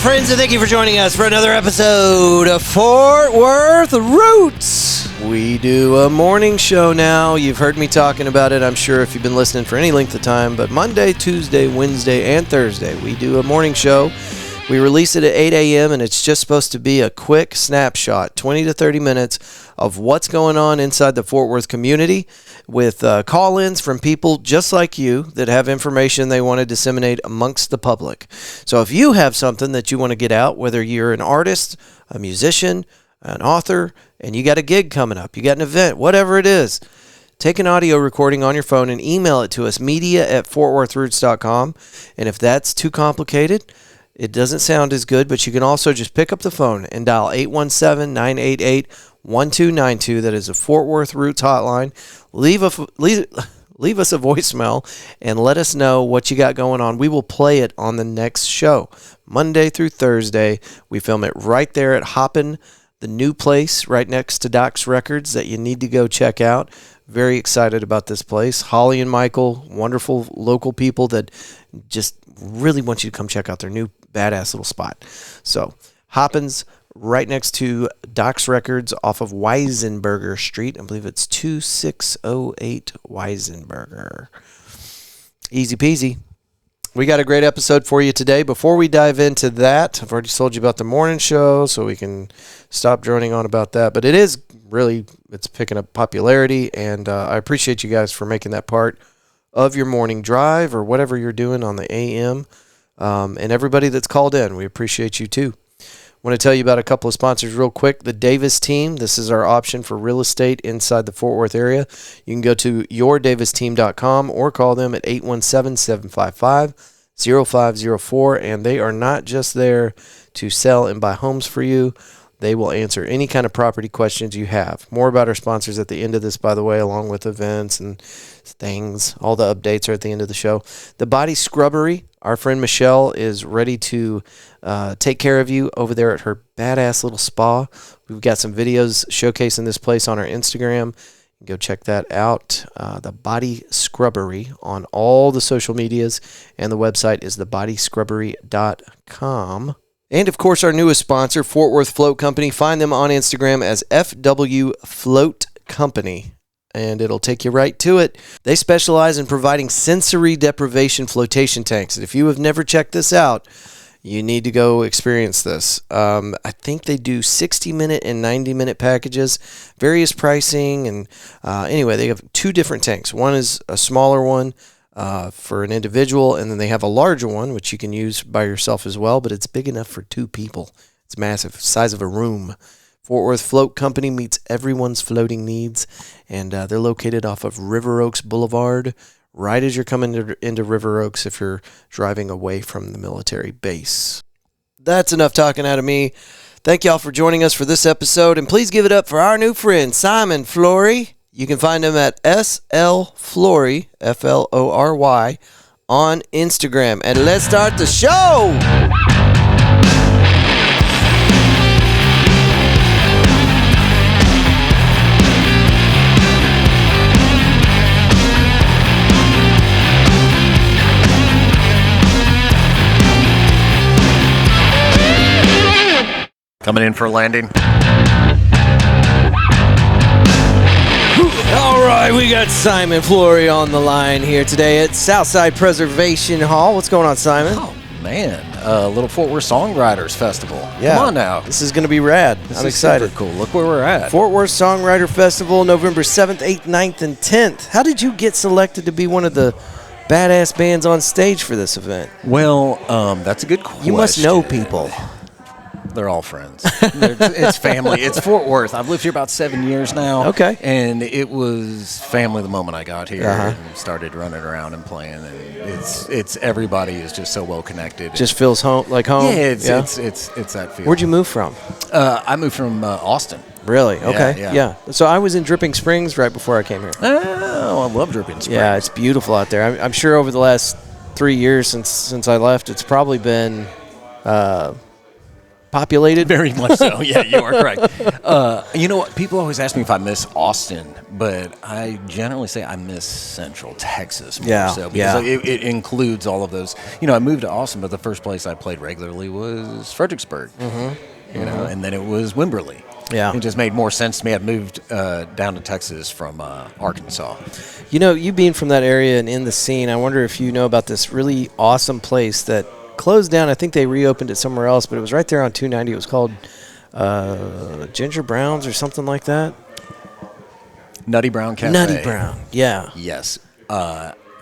friends, and thank you for joining us for another episode of Fort Worth Roots. We do a morning show now. You've heard me talking about it, I'm sure, if you've been listening for any length of time. But Monday, Tuesday, Wednesday, and Thursday, we do a morning show. We release it at 8 a.m., and it's just supposed to be a quick snapshot, 20 to 30 minutes of what's going on inside the Fort Worth community with call-ins from people just like you that have information they want to disseminate amongst the public. So if you have something that you want to get out, whether you're an artist, a musician, an author, and you got a gig coming up, you got an event, whatever it is, take an audio recording on your phone and email it to us, media@fortworthroots.com. And if that's too complicated, it doesn't sound as good, but you can also just pick up the phone and dial 817-988-1292. That is a Fort Worth Roots hotline. Leave us a voicemail and let us know what you got going on. We will play it on the next show. Monday through Thursday, we film it right there at Hoppin, the new place right next to Doc's Records that you need to go check out. Very excited about this place. Holly and Michael, wonderful local people that just really want you to come check out their new badass little spot. So, Hoppin's right next to Doc's Records off of Weisenberger Street. I believe it's 2608 Weisenberger. Easy peasy. We got a great episode for you today. Before we dive into that, I've already told you about the morning show, so we can stop droning on about that. But it is really, it's picking up popularity, and I appreciate you guys for making that part of your morning drive or whatever you're doing on the AM. And everybody that's called in, we appreciate you too. I want to tell you about a couple of sponsors real quick. The Davis Team. This is our option for real estate inside the Fort Worth area. You can go to yourdavisteam.com or call them at 817-755-0504. And they are not just there to sell and buy homes for you. They will answer any kind of property questions you have. More about our sponsors at the end of this, by the way, along with events and things. All the updates are at the end of the show. The Body Scrubbery. Our friend Michelle is ready to take care of you over there at her badass little spa. We've got some videos showcasing this place on our Instagram. Go check that out. The Body Scrubbery on all the social medias. And the website is thebodyscrubbery.com. And, of course, our newest sponsor, Fort Worth Float Company. Find them on Instagram as FW Float Company, and it'll take you right to it. They specialize in providing sensory deprivation flotation tanks. And if you have never checked this out, you need to go experience this. I think they do 60-minute and 90-minute packages, various pricing. And anyway, they have two different tanks. One is a smaller one for an individual, and then they have a larger one, which you can use by yourself as well, but it's big enough for two people. It's massive, size of a room. Fort Worth Float Company meets everyone's floating needs, and they're located off of River Oaks Boulevard, right as you're coming into River Oaks if you're driving away from the military base. That's enough talking out of me. Thank y'all for joining us for this episode, and please give it up for our new friend, Simon Flory. You can find him at SL Flory, Flory, on Instagram. And let's start the show! Coming in for a landing. All right, we got Simon Flory on the line here today at Southside Preservation Hall. What's going on, Simon? Oh, man. Little Fort Worth Songwriters Festival. Yeah. Come on now. This is going to be rad. I'm excited. Super cool. Look where we're at. Fort Worth Songwriter Festival, November 7th, 8th, 9th, and 10th. How did you get selected to be one of the badass bands on stage for this event? Well, that's a good question. You must know people. They're all friends. It's family. It's Fort Worth. I've lived here about 7 years now. Okay. And it was family the moment I got here and started running around and playing. And it's everybody is just so well connected. Just feels home. Yeah, it's that feel. Where'd you move from? I moved from Austin. Really? Okay. Yeah. So I was in Dripping Springs right before I came here. Oh, I love Dripping Springs. Yeah, it's beautiful out there. I'm sure over the last 3 years since I left, it's probably been populated? Very much so. Yeah, you are correct. You know what? People always ask me if I miss Austin, but I generally say I miss Central Texas more so because it includes all of those. You know, I moved to Austin, but the first place I played regularly was Fredericksburg. You know, and then it was Wimberley. Yeah. It just made more sense to me. I'd moved down to Texas from Arkansas. You know, you being from that area and in the scene, I wonder if you know about this really awesome place that closed down. I think they reopened it somewhere else, but it was right there on 290. It was called Ginger Brown's or something like that. Nutty Brown Cafe. Nutty Brown, yeah. Yes.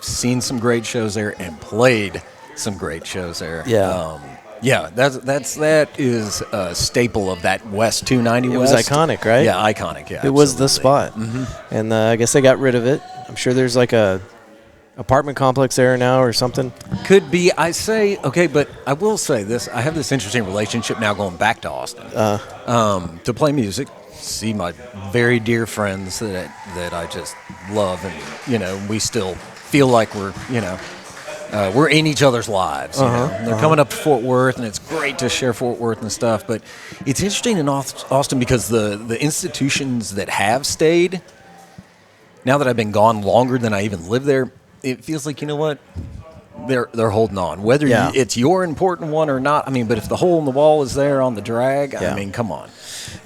Seen some great shows there and played some great shows there. Yeah. Yeah, that is a staple of that West 290 It West. was iconic, right? Yeah, iconic. Yeah, it was the spot. And I guess they got rid of it. I'm sure there's like a apartment complex there now or something. Could be. I say, okay, but I will say this. I have this interesting relationship now going back to Austin to play music, see my very dear friends that I just love, and, you know, we still feel like we're, you know, we're in each other's lives. You know? They're coming up to Fort Worth, and it's great to share Fort Worth and stuff. But it's interesting in Austin because the institutions that have stayed, now that I've been gone longer than I even lived there, it feels like, you know what, they're holding on. Whether it's your important one or not, I mean, but if the hole in the wall is there on the drag, I mean, come on.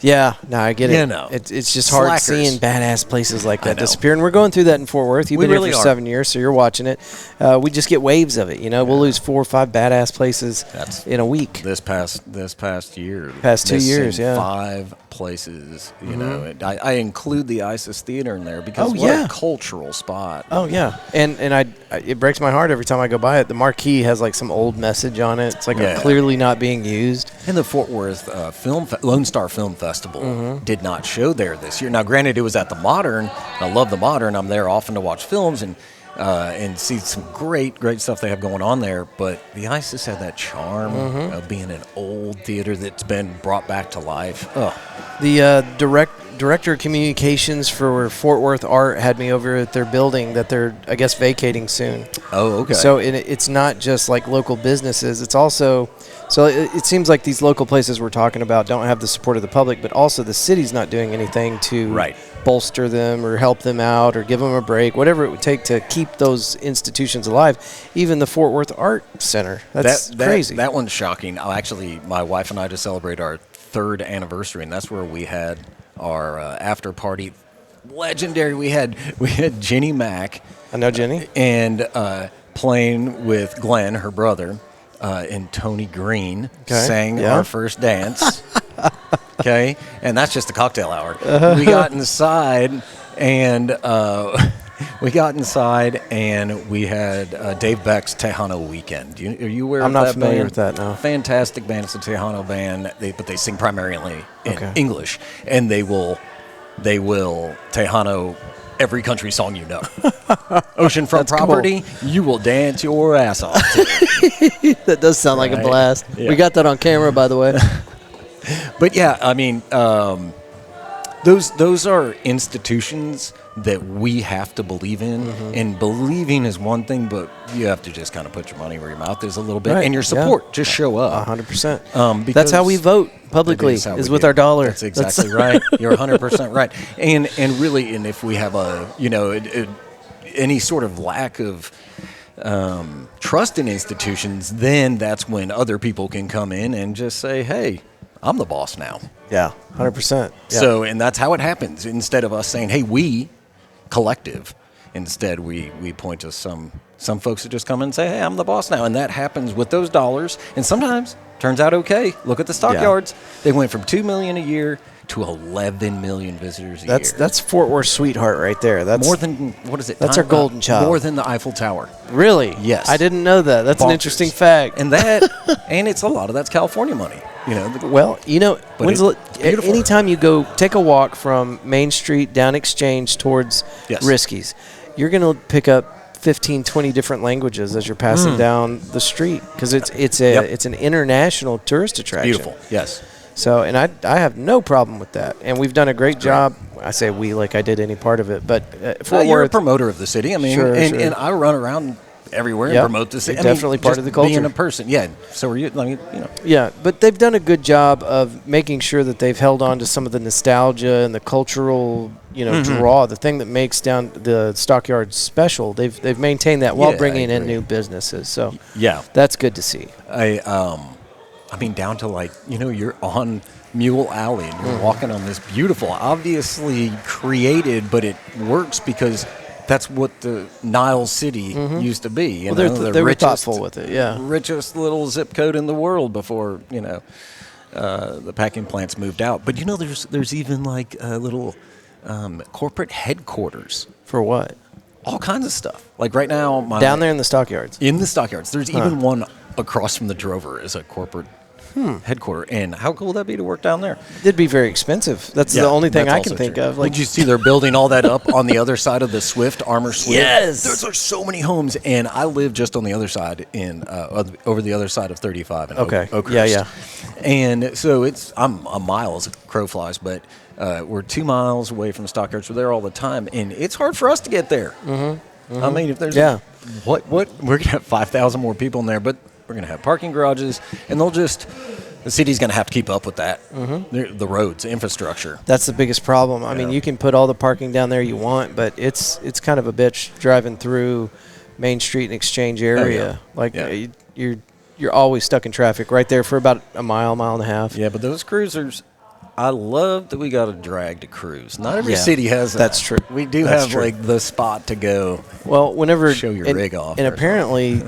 Yeah, no, I get it. You know, it's just hard slackers. seeing badass places like that disappear. And we're going through that in Fort Worth. You've been really here for are. 7 years, so you're watching it. We just get waves of it. You know, we'll lose 4 or 5 badass places in a week. This past year. Past 2 years, yeah. 5 places. You know, I include the ISIS Theater in there because what a cultural spot. Oh yeah, and it breaks my heart every time I go by it. The marquee has like some old message on it. It's like clearly not being used. And the Fort Worth Lone Star Film Festival did not show there this year. Now, granted, it was at the Modern. I love the Modern. I'm there often to watch films and see some great stuff they have going on there. But the ISIS had that charm of being an old theater that's been brought back to life. The director of communications for Fort Worth Art had me over at their building that they're, I guess, vacating soon. Oh, okay. So it's not just like local businesses. It's also, so it seems like these local places we're talking about don't have the support of the public, but also the city's not doing anything to bolster them or help them out or give them a break, whatever it would take to keep those institutions alive. Even the Fort Worth Art Center. That's crazy. That one's shocking. Actually, my wife and I just celebrated our 3rd anniversary, and that's where we had our after party. Legendary. We had Jenny Mack. I know Jenny. And playing with Glenn, her brother, and Tony Green sang our first dance. Okay, and that's just the cocktail hour. We got inside and we had Dave Beck's Tejano Weekend. Are you aware of that? I'm not familiar band? with that, no. Fantastic band. It's a Tejano band, but they sing primarily in English, and they will Tejano every country song you know. Oceanfront Property, you will dance your ass off to. That does sound like a blast. Yeah. We got that on camera, by the way. But yeah, I mean, those are institutions that we have to believe in, and believing is one thing, but you have to just kind of put your money where your mouth is a little bit, and your support. Just show up. 100%. That's how we vote publicly, is with our dollar. That's exactly right. You're 100% right. And really, and if we have any sort of lack of trust in institutions, then that's when other people can come in and just say, hey, I'm the boss now. Yeah, 100%. Yeah. So, and that's how it happens. Instead of us saying, hey, we, collective, instead we point to some folks that just come in and say, hey, I'm the boss now. And that happens with those dollars. And sometimes turns out okay. Look at the stockyards. They went from $2 million a year to 11 million visitors a year. That's Fort Worth sweetheart right there. That's more than, what is it? That's our golden child. More than the Eiffel Tower. Really? Yes. I didn't know that. That's an interesting fact. And it's a lot of that's California money. You know. Well, you know, anytime you go take a walk from Main Street down Exchange towards Risky's, you're going to pick up 15, 20 different languages as you're passing down the street because it's an international tourist attraction. Beautiful. Yes. So, and I have no problem with that. And we've done a great job. I say we like I did any part of it. But Fort Worth. You're a promoter of the city. I mean, and I run around everywhere Yeah. and promote this. You're definitely part of the culture. Being a person, yeah. So are you? I mean, Yeah, but they've done a good job of making sure that they've held on to some of the nostalgia and the cultural, draw. The thing that makes down the Stockyards special. They've maintained that while Yeah, I bringing in agree. new businesses. So yeah. that's good to see. I mean, down to you're on Mule Alley and you're walking on this beautiful, obviously created, but it works because that's what the Nile City used to be. You know, they were richest, thoughtful with it. Yeah, richest little zip code in the world before the packing plants moved out. But there's even little corporate headquarters for what? all kinds of stuff. Like right now, Down there in the Stockyards. in the Stockyards, there's even one across from the Drover is a corporate headquarter. And how cool would that be to work down there? It'd be very expensive. That's the only thing I can think of. Did you see they're building all that up on the other side of the Swift, Armor Swift? Yes. There's so many homes, and I live just on the other side over the other side of 35 in Oakhurst. Yeah. And so I'm a mile as a crow flies, but we're 2 miles away from the Stockyards. We're there all the time, and it's hard for us to get there. I mean, if there's what we're gonna have 5,000 more people in there, but we're gonna have parking garages, and the city's gonna have to keep up with that. The roads, infrastructure. That's the biggest problem. I mean, you can put all the parking down there you want, but it's kind of a bitch driving through Main Street and Exchange area. You're always stuck in traffic right there for about a mile and a half. Yeah, but those cruisers, I love that we got a drag to cruise. Not every city has that. That's true. We do have the spot to go. Well, whenever show your rig off. And apparently,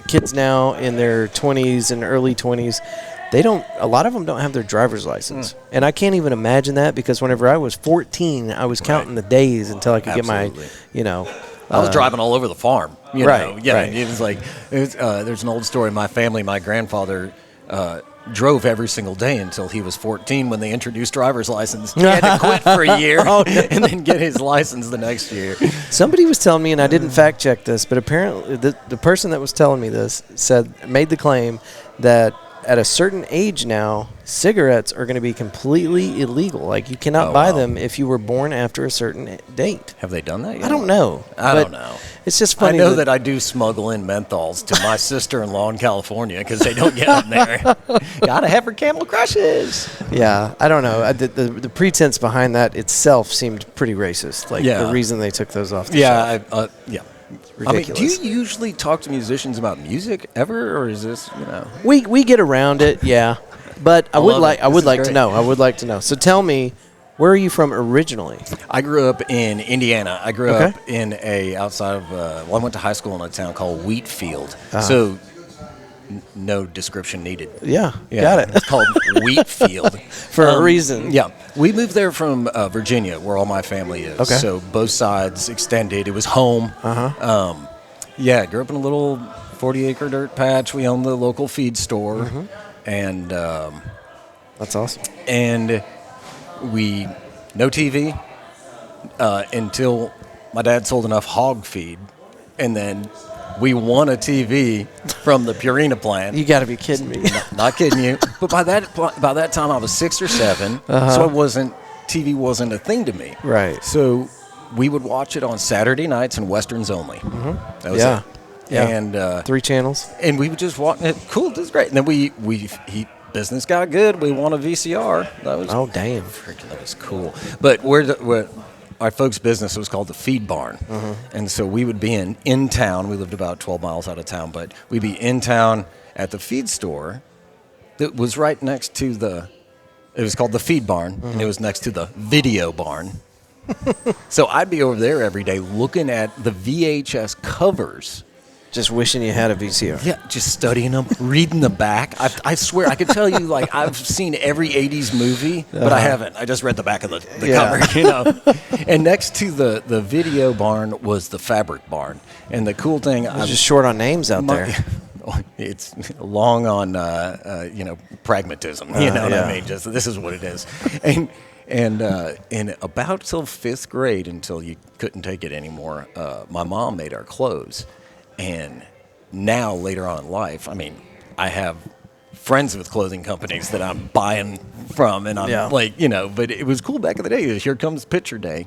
kids now in their 20s and early 20s, a lot of them don't have their driver's license. And I can't even imagine that because whenever I was 14, I was counting the days until I could get my, I was driving all over the farm. Right. It was there's an old story. My family, my grandfather drove every single day until he was 14 when they introduced driver's license. He had to quit for a year and then get his license the next year. Somebody was telling me, and I didn't fact check this, but apparently the person that was telling me this made the claim that at a certain age now, cigarettes are going to be completely illegal. Like, you cannot buy them if you were born after a certain date. Have they done that yet? I don't know. I don't know. It's just funny. I know that I do smuggle in menthols to my sister-in-law in California because they don't get them there. Gotta have her Camel Crushes. Yeah, I don't know. The pretense behind that itself seemed pretty racist. Like, the reason they took those off the shelf. Ridiculous. I mean, do you usually talk to musicians about music ever, or is this, We get around it, yeah. But I would like to know. I would like to know. So tell me, where are you from originally? I grew up in Indiana. I grew up in outside of I went to high school in a town called Wheatfield. So no description needed. Yeah, got it. It's called Wheatfield. For a reason. Yeah. We moved there from Virginia, where all my family is. Okay. So both sides extended. It was home. Grew up in a little 40-acre dirt patch. We owned the local feed store. And that's awesome. And no TV until my dad sold enough hog feed. And then we won a TV from the Purina plant. You got to be kidding me. Not kidding you. But by that time, I was 6 or 7, so TV wasn't a thing to me. Right. So we would watch it on Saturday nights and Westerns only. That was it. Yeah. And 3 channels. And we would just watch it. Cool, this is great. And then business got good. We won a VCR. That was damn. Freaking, that was cool. But our folks' business was called the Feed Barn. And so we would be in town. We lived about 12 miles out of town, but we'd be in town at the feed store that was right next to it was called the Feed Barn, and it was next to the Video Barn. So I'd be over there every day looking at the VHS covers. Just wishing you had a VCR. Yeah, just studying them, reading the back. I swear, I could tell you, I've seen every 80s movie, but I haven't. I just read the back of the cover, And next to the Video Barn was the Fabric Barn. And the cool thing... I'm just short on names out there. It's long on, pragmatism. You know what I mean? Just this is what it is. And about till 5th grade, until you couldn't take it anymore, my mom made our clothes. And now, later on in life, I mean, I have friends with clothing companies that I'm buying from, and I'm but it was cool back in the day. Here comes picture day.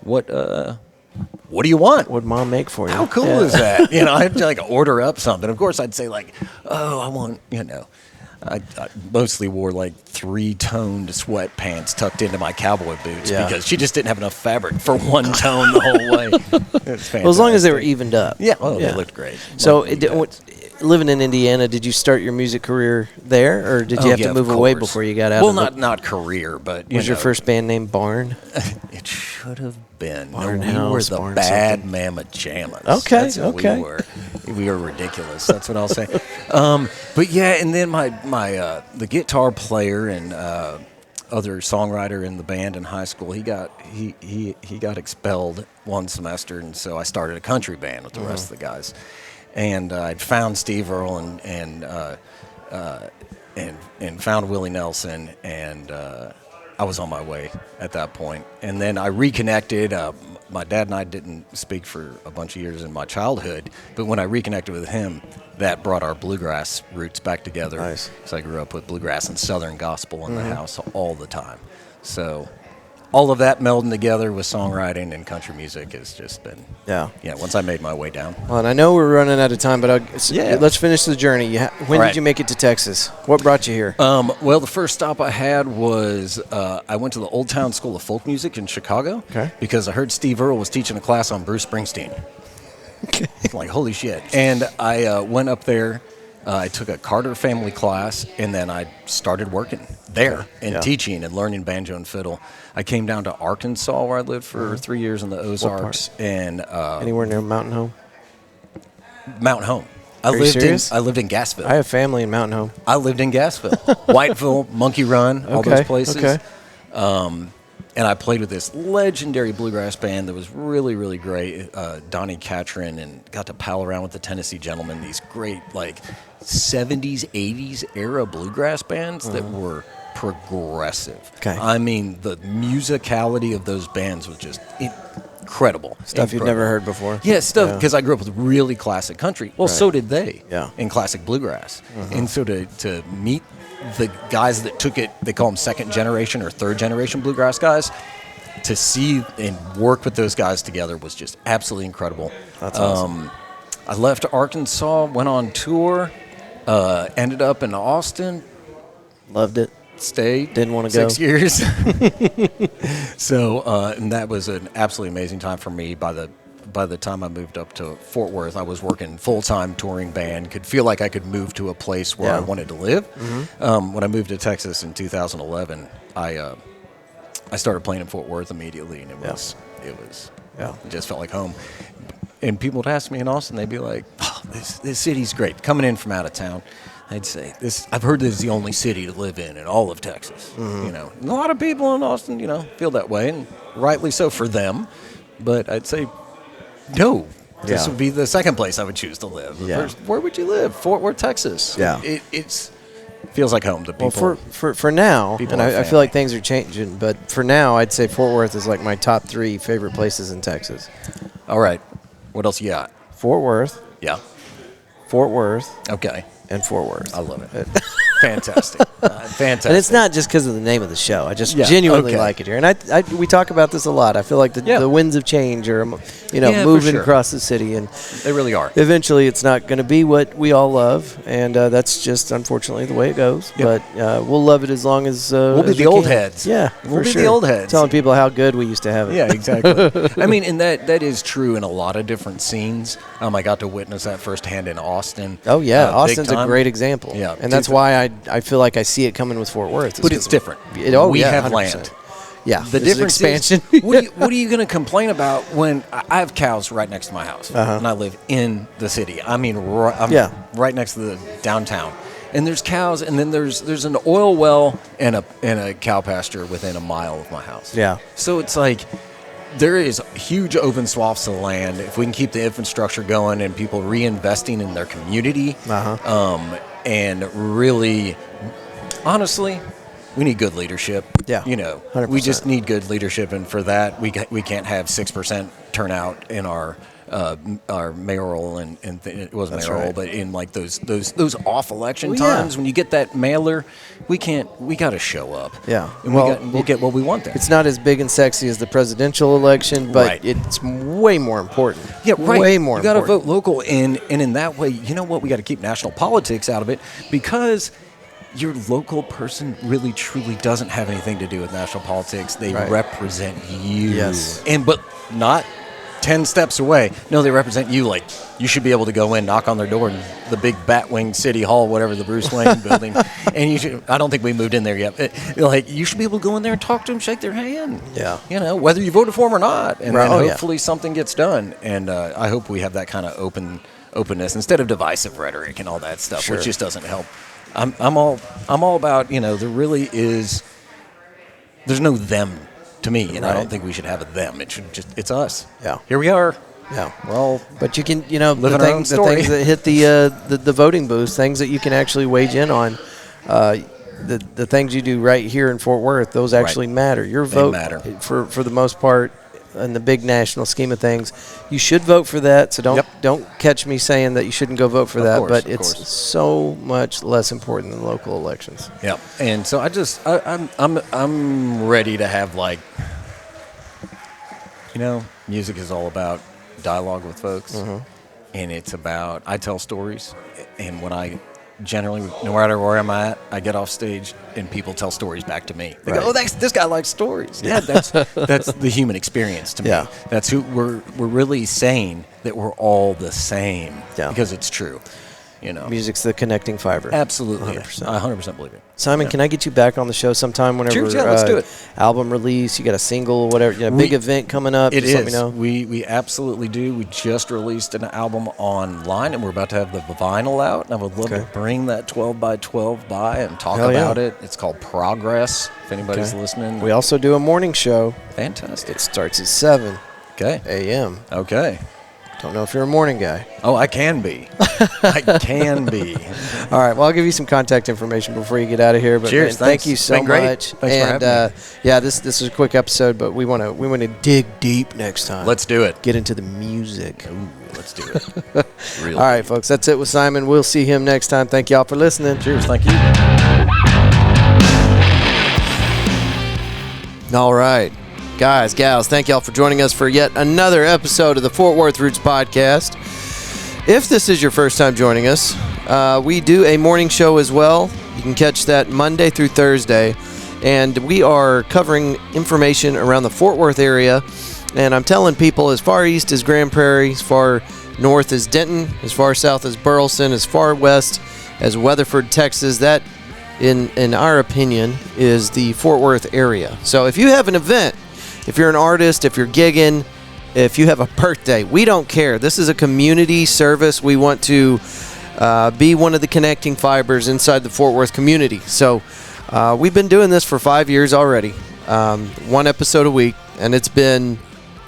What what do you want? What'd Mom make for you? How cool is that? You know, I had to like order up something. Of course, I'd say like, oh, I want, you know. I mostly wore like 3-toned sweatpants tucked into my cowboy boots because she just didn't have enough fabric for one tone the whole way. It was well, as long as they were evened up. Yeah, they looked great. So, living in Indiana, did you start your music career there, or did you have to move away before you got out? Well, not career, but was your first band named Barn? It should have been. Barn we House, were the Barn Bad something. Mamma Jammas. Okay, That's what okay. we were. We were ridiculous. That's what I'll say. But yeah, and then my the guitar player and other songwriter in the band in high school, he got expelled one semester, and so I started a country band with the rest of the guys. And I'd found Steve Earle and found Willie Nelson, and I was on my way at that point. And then I reconnected. My dad and I didn't speak for a bunch of years in my childhood, but when I reconnected with him, that brought our bluegrass roots back together. Nice. So I grew up with bluegrass and Southern gospel in the house all the time. So all of that melding together with songwriting and country music has just been, once I made my way down. Well, and I know we're running out of time, but let's finish the journey. When did you make it to Texas? What brought you here? Well, the first stop I had was I went to the Old Town School of Folk Music in Chicago because I heard Steve Earle was teaching a class on Bruce Springsteen. Okay. I'm like, holy shit. And I went up there. I took a Carter family class, and then I started working there and teaching and learning banjo and fiddle. I came down to Arkansas, where I lived for 3 years in the Ozarks. And anywhere near Mountain Home? Mountain Home. I lived in Gassville. I have family in Mountain Home. I lived in Gassville, Whiteville, Monkey Run, all those places. Okay. And I played with this legendary bluegrass band that was really, really great, Donnie Catron, and got to pal around with the Tennessee Gentlemen, these great, like, 70s, 80s era bluegrass bands that were progressive. Okay. I mean, the musicality of those bands was just incredible. Stuff you'd never heard before. Yeah, stuff, because I grew up with really classic country. Well, so did they in classic bluegrass. And so to meet the guys that took it, they call them second generation or third generation bluegrass guys, to see and work with those guys together was just absolutely incredible. That's awesome. I left Arkansas, went on tour, ended up in Austin. Loved it. Stayed. Didn't want to go. 6 years. So, and that was an absolutely amazing time for me. By the time I moved up to Fort Worth, I was working full-time touring band, could feel like I could move to a place where I wanted to live. When I moved to Texas in 2011, I started playing in Fort Worth immediately, and it just felt like home. And people would ask me in Austin, they'd be like, oh, this city's great. Coming in from out of town, I'd say, I've heard this is the only city to live in all of Texas. You know, and a lot of people in Austin, feel that way, and rightly so for them. But I'd say, no, this would be the second place I would choose to live. First, where would you live? Fort Worth, Texas. Yeah. It feels like home to people. Well, for now, and I feel like things are changing, but for now, I'd say Fort Worth is like my top 3 favorite places in Texas. All right. What else you got? Fort Worth. Yeah. Fort Worth. Okay. And Fort Worth. I love it. Fantastic. Fantastic. And it's not just because of the name of the show. I just genuinely like it here. And we talk about this a lot. I feel like the winds of change are, moving across the city. And they really are. Eventually, it's not going to be what we all love. And that's just, unfortunately, the way it goes. Yep. But we'll love it as long as we'll be the old heads. Yeah, we'll be the old heads. Telling people how good we used to have it. Yeah, exactly. I mean, and that is true in a lot of different scenes. I got to witness that firsthand in Austin. Oh, yeah. Austin's a great example. Yeah. And that's why I feel like I see it coming with Fort Worth. But it's different. We have 100%. Land. Yeah. The difference expansion. Is, what are you going to complain about when I have cows right next to my house and I live in the city? I mean, I'm right next to the downtown. And there's cows, and then there's an oil well and a cow pasture within a mile of my house. Yeah. So it's like there is huge open swaths of land. If we can keep the infrastructure going and people reinvesting in their community, and really, honestly, we need good leadership. Yeah, 100%. We just need good leadership, and for that, we can't have 6% turnout in our our mayoral and it wasn't That's mayoral, right. but in like those off election Well, yeah. times when you get that mailer, we got to show up. Yeah. And Well, we'll get what we want there. It's not as big and sexy as the presidential election, but Right. it's way more important. Yeah, right. Way more You got to important. vote local, and in that way, you know what? We got to keep national politics out of it because your local person really truly doesn't have anything to do with national politics. They Right. represent you. Yes. But not 10 steps away. No, they represent you. Like, you should be able to go in, knock on their door in the big Batwing City Hall, whatever, the Bruce Wayne building. And you should, I don't think we moved in there yet. Like, you should be able to go in there and talk to them, shake their hand. Yeah. You know, whether you voted for them or not. And Right. then Oh, yeah. hopefully something gets done. And I hope we have that kind of openness instead of divisive rhetoric and all that stuff, Sure. which just doesn't help. I'm all about, there really is, there's no them to me, and I Right. don't think we should have a them. It should it's us. Yeah. Here we are. Yeah. We're all But you can, the Living our own things story. that hit the voting booths, things that you can actually wage in on, the things you do right here in Fort Worth, those actually matter. Your They vote, matter. for the most part, in the big national scheme of things, you should vote for that. So don't catch me saying that you shouldn't go vote for Of that. course, but of it's course. so much less important than local elections. Yeah, and so I'm ready to have music is all about dialogue with folks, and it's about I tell stories, and when I generally, no matter where I'm at, I get off stage and people tell stories back to me. They Right. go, "Oh, this guy likes stories." Yeah, that's the human experience to me. Yeah. That's who we're really saying that we're all the same. Yeah. Because it's true. Music's the connecting fiber. Absolutely, 100%. I 100% believe it. Simon, can I get you back on the show sometime whenever Cheers, yeah, let's do it. Album release, you got a single, whatever, big event coming up? It just let me is. know. We absolutely do. We just released an album online, and we're about to have the vinyl out. And I would love to bring that 12 by 12 by and talk Hell yeah. about it. It's called Progress. If anybody's listening, We also do a morning show. fantastic. It starts at 7 Okay. a.m. Okay. Don't know if you're a morning guy. Oh, I can be. I can be. All right. Well, I'll give you some contact information before you get out of here. But Cheers, man, thank thanks. you so Been great. much. Thanks for having me. Yeah, this is a quick episode, but we want to dig deep next time. Let's do it. get into the music. Ooh, let's do it. Real All right, folks. That's it with Simon. We'll see him next time. Thank y'all for listening. Cheers. Thank you. All right. Guys, gals, thank y'all for joining us for yet another episode of the Fort Worth Roots Podcast. If this is your first time joining us, we do a morning show as well. You can catch that Monday through Thursday. And we are covering information around the Fort Worth area. And I'm telling people as far east as Grand Prairie, as far north as Denton, as far south as Burleson, as far west as Weatherford, Texas, that, in our opinion, is the Fort Worth area. So if you have an event, if you're an artist, if you're gigging, if you have a birthday, we don't care. This is a community service. We want to be one of the connecting fibers inside the Fort Worth community. So we've been doing this for 5 years already, one episode a week, and it's been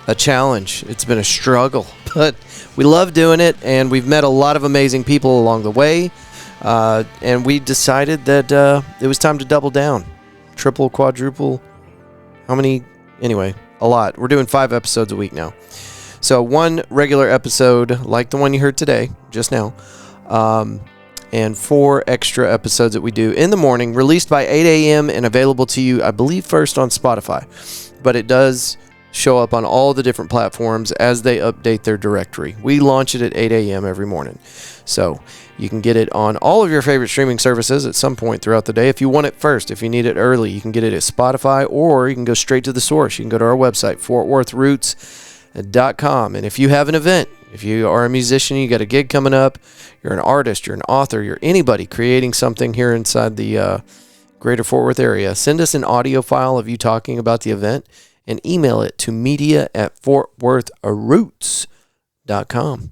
a challenge. It's been a struggle, but we love doing it, and we've met a lot of amazing people along the way, and we decided that it was time to double down. Triple, quadruple, how many? Anyway, a lot. We're doing 5 episodes a week now. So one regular episode, like the one you heard today, just now, and 4 extra episodes that we do in the morning, released by 8 a.m. and available to you, I believe, first on Spotify. But it does show up on all the different platforms as they update their directory. We launch it at 8 a.m. every morning. So you can get it on all of your favorite streaming services at some point throughout the day. If you want it first, if you need it early, you can get it at Spotify, or you can go straight to the source. You can go to our website, fortworthroots.com. And if you have an event, if you are a musician, you got a gig coming up, you're an artist, you're an author, you're anybody creating something here inside the greater Fort Worth area, send us an audio file of you talking about the event and email it to media@fortworthroots.com.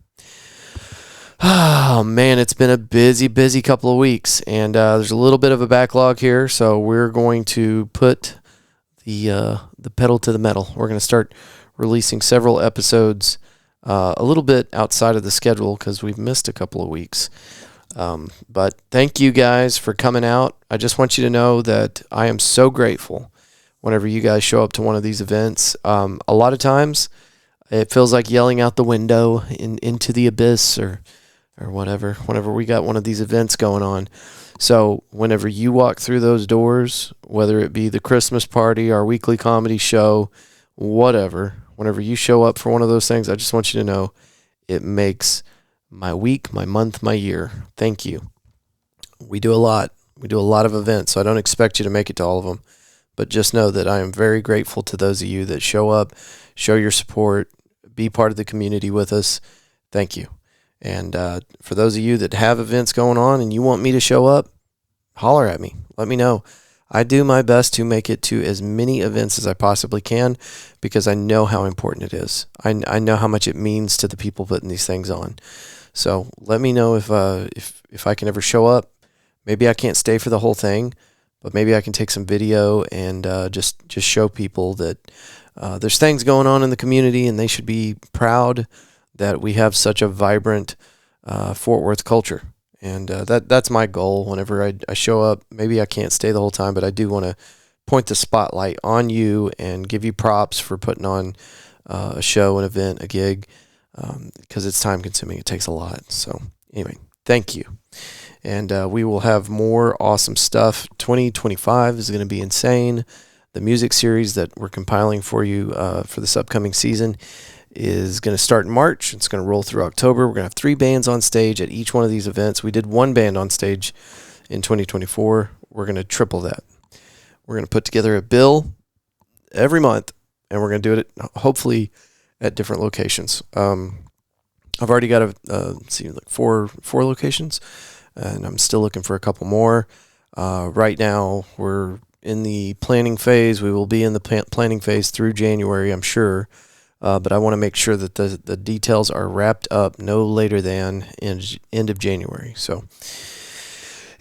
Oh, man, it's been a busy couple of weeks, and there's a little bit of a backlog here, so we're going to put the pedal to the metal. We're going to start releasing several episodes a little bit outside of the schedule because we've missed a couple of weeks. But thank you guys for coming out. I just want you to know that I am so grateful whenever you guys show up to one of these events. A lot of times It feels like yelling out the window into the abyss or whatever, whenever we got one of these events going on. So whenever you walk through those doors, whether it be the Christmas party, our weekly comedy show, whatever, whenever you show up for one of those things, I just want you to know it makes my week, my month, my year. Thank you. We do a lot. We do a lot of events, so I don't expect you to make it to all of them. But just know that I am very grateful to those of you that show up, show your support, be part of the community with us. Thank you. And for those of you that have events going on and you want me to show up, holler at me. Let me know. I do my best to make it to as many events as I possibly can because I know how important it is. I know how much it means to the people putting these things on. So let me know if I can ever show up. Maybe I can't stay for the whole thing, but maybe I can take some video and just show people that there's things going on in the community and they should be proud that we have such a vibrant Fort Worth culture. And that's my goal whenever I show up. Maybe I can't stay the whole time, but I do want to point the spotlight on you and give you props for putting on a show, an event, a gig, because it's time consuming. It takes a lot. So anyway, thank you. And we will have more awesome stuff. 2025 is going to be insane. The music series that we're compiling for you for this upcoming season is going to start in March. It's going to roll through October. We're going to have 3 bands on stage at each one of these events. We did 1 band on stage in 2024. We're going to triple that. We're going to put together a bill every month, and we're going to do it hopefully at different locations. I've already got like four locations, and I'm still looking for a couple more. Right now, we're in the planning phase. We will be in the planning phase through January, I'm sure. But I want to make sure that the details are wrapped up no later than end of January. So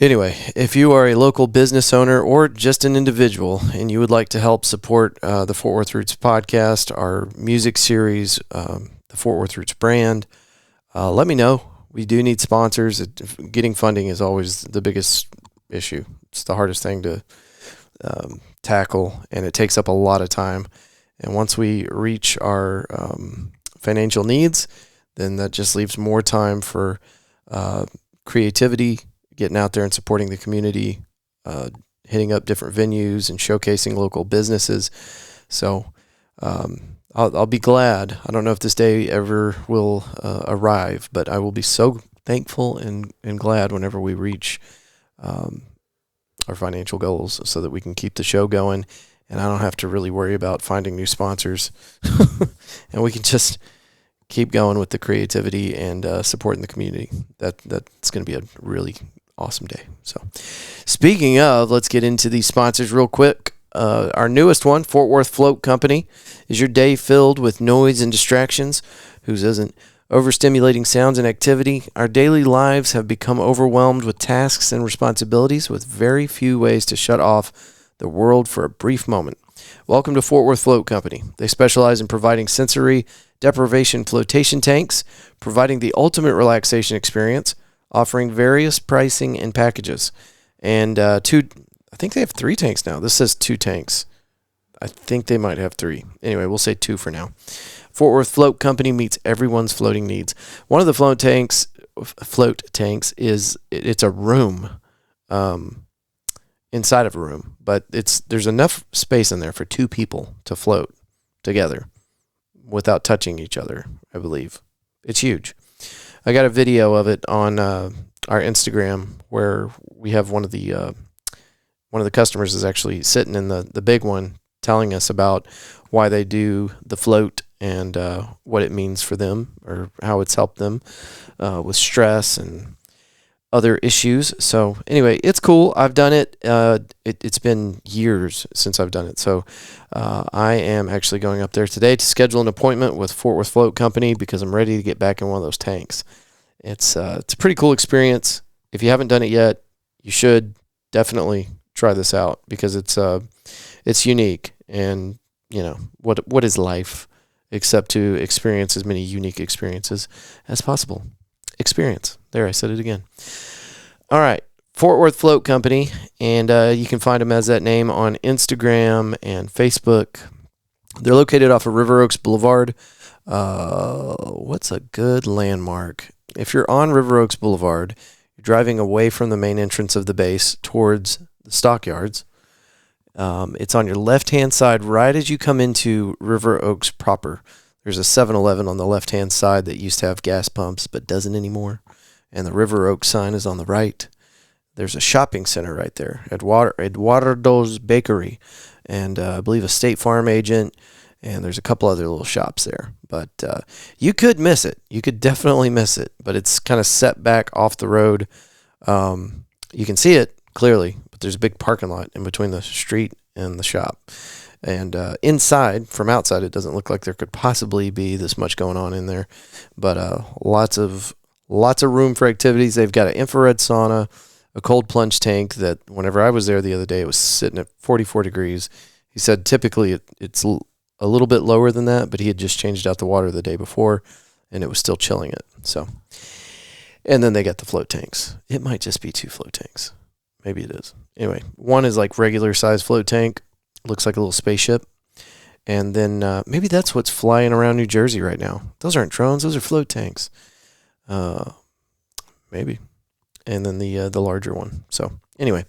anyway, if you are a local business owner or just an individual and you would like to help support the Fort Worth Roots podcast, our music series, the Fort Worth Roots brand, let me know. We do need sponsors. Getting funding is always the biggest issue. It's the hardest thing to tackle, and it takes up a lot of time. And once we reach our financial needs, then that just leaves more time for creativity, getting out there and supporting the community, hitting up different venues and showcasing local businesses. So I'll be glad. I don't know if this day ever will arrive, but I will be so thankful and glad whenever we reach our financial goals so that we can keep the show going. And I don't have to really worry about finding new sponsors. And we can just keep going with the creativity and supporting the community. That's going to be a really awesome day. So speaking of, let's get into these sponsors real quick. Our newest one, Fort Worth Float Company. Is your day filled with noise and distractions? Whose isn't? Overstimulating sounds and activity. Our daily lives have become overwhelmed with tasks and responsibilities with very few ways to shut off the world for a brief moment. Welcome to Fort Worth Float Company. They specialize in providing sensory deprivation flotation tanks, providing the ultimate relaxation experience, offering various pricing and packages. And I think they have 3 tanks now. This says 2 tanks. I think they might have 3. Anyway, we'll say 2 for now. Fort Worth Float Company meets everyone's floating needs. One of the float tanks is it's a room. Inside of a room, but there's enough space in there for 2 people to float together without touching each other, I believe. It's huge. I got a video of it on our Instagram where we have one of the customers is actually sitting in the big one telling us about why they do the float and what it means for them or how it's helped them with stress and other issues. So anyway, it's cool. I've done it. It's been years since I've done it. So I am actually going up there today to schedule an appointment with Fort Worth Float Company because I'm ready to get back in one of those tanks. It's a pretty cool experience. If you haven't done it yet, you should definitely try this out because it's unique. And you know what is life except to experience as many unique experiences as possible. Experience. There, I said it again. All right, Fort Worth Float Company, and you can find them as that name on Instagram and Facebook. They're located off of River Oaks Boulevard. What's a good landmark? If you're on River Oaks Boulevard, you're driving away from the main entrance of the base towards the stockyards. It's on your left-hand side right as you come into River Oaks proper. There's a 7-Eleven on the left-hand side that used to have gas pumps but doesn't anymore. And the River Oaks sign is on the right. There's a shopping center right there, Eduardo's Bakery, and I believe a State Farm agent, and there's a couple other little shops there. But you could miss it. You could definitely miss it, but it's kind of set back off the road. You can see it clearly, but there's a big parking lot in between the street and the shop. And inside, from outside, it doesn't look like there could possibly be this much going on in there. But lots of room for activities. They've got an infrared sauna, a cold plunge tank that whenever I was there the other day, it was sitting at 44 degrees. He said typically it's a little bit lower than that, but he had just changed out the water the day before, and it was still chilling it. So, and then they got the float tanks. It might just be 2 float tanks. Maybe it is. Anyway, one is like regular size float tank. Looks like a little spaceship. And then maybe that's what's flying around New Jersey right now. Those aren't drones. Those are float tanks. Maybe. And then the larger one. So anyway,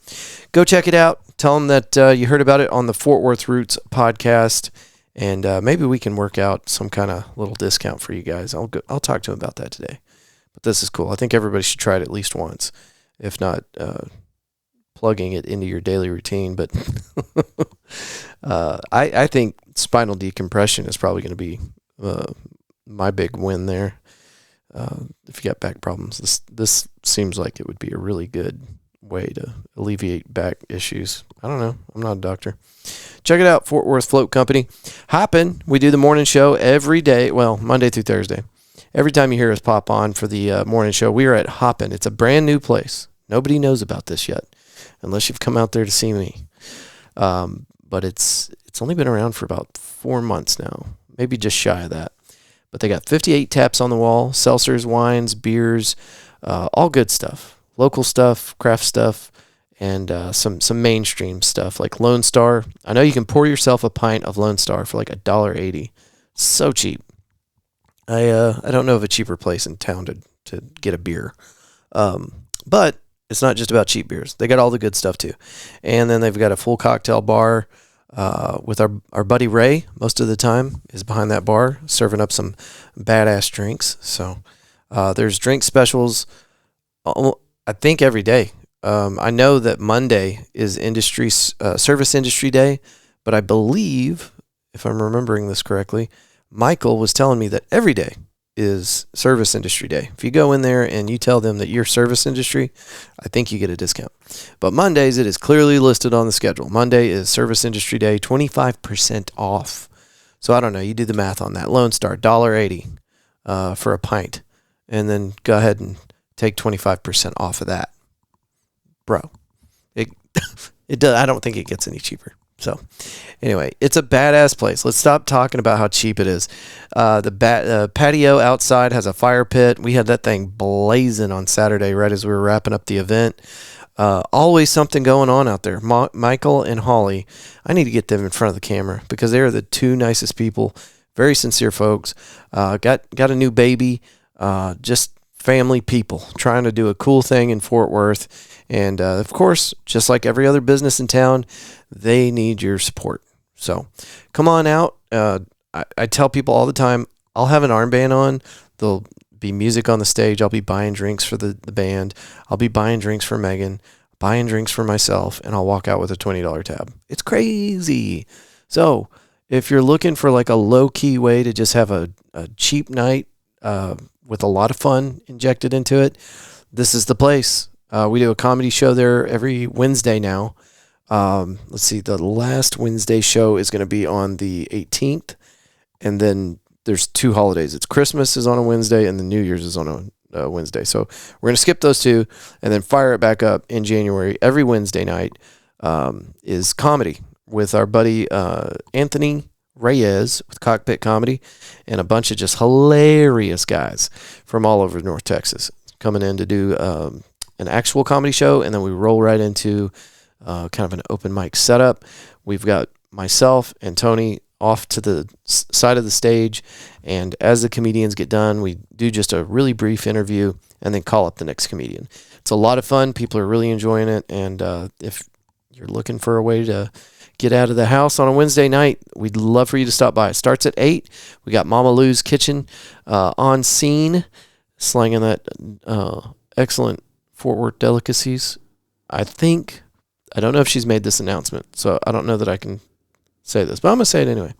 go check it out. Tell them that you heard about it on the Fort Worth Roots podcast, and maybe we can work out some kind of little discount for you guys. I'll talk to them about that today. But this is cool. I think everybody should try it at least once, if not plugging it into your daily routine. But I think spinal decompression is probably going to be my big win there. If you got back problems, this seems like it would be a really good way to alleviate back issues. I don't know. I'm not a doctor. Check it out, Fort Worth Float Company. Hoppin, we do the morning show every day, well, Monday through Thursday. Every time you hear us pop on for the morning show, we are at Hoppin. It's a brand new place. Nobody knows about this yet, unless you've come out there to see me. But it's only been around for about 4 months now, maybe just shy of that. But they got 58 taps on the wall, seltzers, wines, beers, all good stuff. Local stuff, craft stuff, and some mainstream stuff like Lone Star. I know you can pour yourself a pint of Lone Star for like $1.80. So cheap. I don't know of a cheaper place in town to get a beer. But it's not just about cheap beers. They got all the good stuff too. And then they've got a full cocktail bar with our buddy Ray, most of the time, is behind that bar serving up some badass drinks. So there's drink specials, I think, every day. I know that Monday is service industry day, but I believe, if I'm remembering this correctly, Michael was telling me that every day is service industry day. If you go in there and you tell them that you're service industry, I think you get a discount. But Mondays, it is clearly listed on the schedule. Monday is service industry day, 25% off. So I don't know. You do the math on that. Lone Star, $1.80 for a pint. And then go ahead and take 25% off of that. Bro, it does. I don't think it gets any cheaper. So anyway, it's a badass place. Let's stop talking about how cheap it is. The patio outside has a fire pit. We had that thing blazing on Saturday right as we were wrapping up the event. Always something going on out there. Michael and Holly, I need to get them in front of the camera because they are the two nicest people. Very sincere folks. Got a new baby. Just family people trying to do a cool thing in Fort Worth. And, of course, just like every other business in town, they need your support. So come on out. I tell people all the time, I'll have an armband on. There'll be music on the stage. I'll be buying drinks for the band. I'll be buying drinks for Megan, buying drinks for myself, and I'll walk out with a $20 tab. It's crazy. So if you're looking for like a low-key way to just have a cheap night with a lot of fun injected into it, this is the place. We do a comedy show there every Wednesday now. Let's see, the last Wednesday show is going to be on the 18th, and then there's 2 holidays. It's Christmas is on a Wednesday, and the New Year's is on a Wednesday. So we're going to skip those 2 and then fire it back up in January. Every Wednesday night is comedy with our buddy Anthony Reyes with Cockpit Comedy and a bunch of just hilarious guys from all over North Texas coming in to do an actual comedy show, and then we roll right into kind of an open mic setup. We've got myself and Tony off to the side of the stage, and as the comedians get done, we do just a really brief interview and then call up the next comedian. It's a lot of fun. People are really enjoying it, and if you're looking for a way to get out of the house on a Wednesday night, we'd love for you to stop by. It starts at 8. We got Mama Lou's Kitchen on scene, slanging that excellent Fort Worth delicacies. I don't know if she's made this announcement, so I don't know that I can say this, but I'm going to say it anyway.